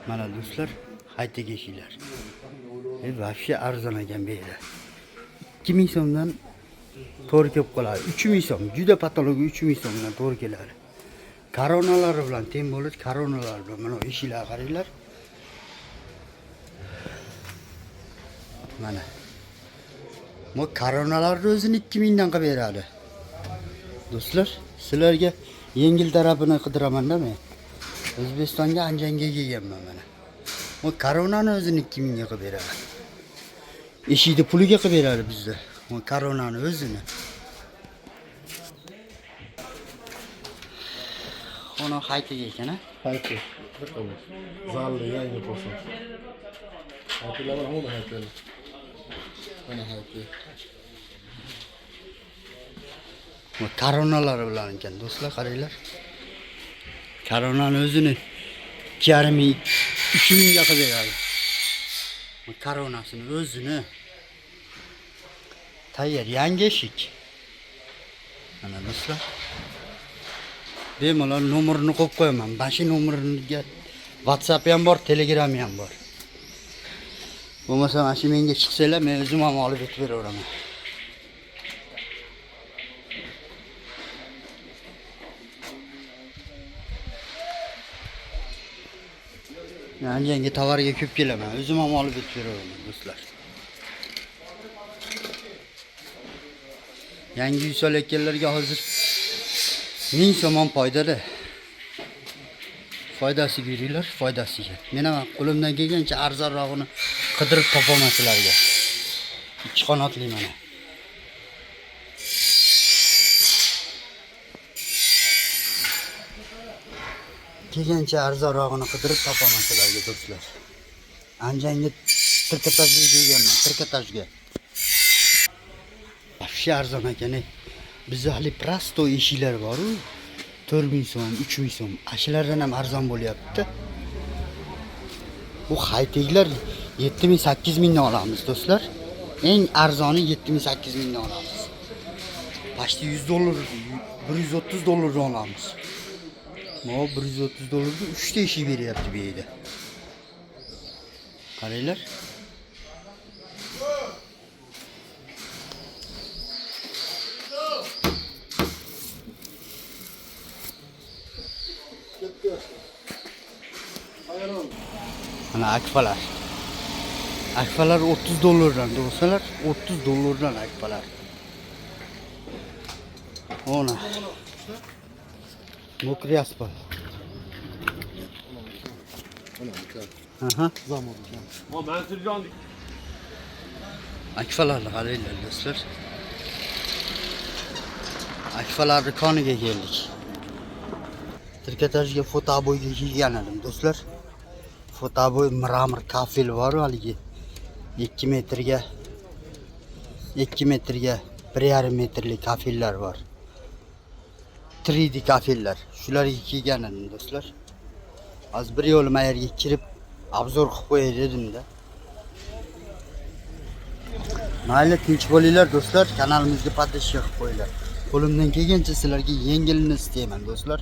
Mana do'stlar, hayta eshiklar. Vahshiy arzon ekan bu yerda. 2000 so'mdan to'g'ri kelib qoladi. 3000 so'm, juda patologiya 3000 so'mdan to'g'ri keladi. Koronalari bilan teng bo'ladi, koronalar bilan mana eshiklar qaranglar. Mana. Bu koronalarni o'zini 2000 dan qilib beradi. Do'stlar, sizlarga yengil tarafini qidiraman-da men. O'zbekistonga Anjanga kelganman mana. Bu koronani o'zini 2000 ga qilib beradi. Eshikni puliga qilib beradi bizda. Bu koronani o'zini. Ona haytiga ekan-a? Hayti. Zalli yangi bo'lsin. Haytilar mana hayti. Mana hayti. Bu koronalar bilan ekan do'stlar, qaranglar. Koronani o'zini 2,5 3000 ga qilib beradi. Bu koronasini o'zini tayyor yangi eshik. Mana do'stlar. Bemalol nomerini qo'yib qo'yaman. Mana shu nomeriga WhatsApp ham bor, Telegram ham bor. Bo'lmasa mana shu menga chiqsanglar, men o'zim ham olib ketib beraveraman. Yangi tovarga ko'p kelaman, o'zim ham olib ketib beraveraman do'stlar. Yangi uy solayotganlarga hozir 1000 so'm foydada. Foydasiga yuringlar, foydasiga. Men ham qo'limdan kelgancha arzonrog'ini qidirib topaman sizlarga. Ikki qanotli mana. Kelgancha arzonrog'ini qidirib topaman sizlarga do'stlar. Anjanga tirkatajga kelganman, tirkatajga. Vahshiy arzon ekan. Bizda hali prosto eshiklar bor-ku. 4000 so'm, 3000 so'm. Ashlardan ham arzon bo'lyapti. Bu hayteklar 7000, 8000 dan olamiz do'stlar. Eng arzoni 7000, 8000 dan olamiz. Pashti 100 dollar, 130 dollardan olamiz. Mana 130 dollarga 3 ta eshik beryapti bu yerda. Qaranglar. Mana akfalar. Akfalar 30 dollardan do'stlar, 30 dollardan akfalar. Ona. Mokri asfalt. Aha. Zamon. Ma Mansurjon Akfalarni qaranglar do'stlar. Akfalarni koniga keldik. Tirkatajga fotoboyga kelgan edim do'stlar. Fotoboy mramor kafel bor haligi 2 metrga 1,5 metrlik kafellar bor. 3D kafellar. Shularga kelgan edim do'stlar. Hozir bir yo'l mayerga kirib obzor qilib qo'yay dedim-da. Mayli, tinch bo'linglar do'stlar, kanalimizga podpishka qilib qo'yinglar. Qo'limdan kelgancha sizlarga yengilini istayman do'stlar.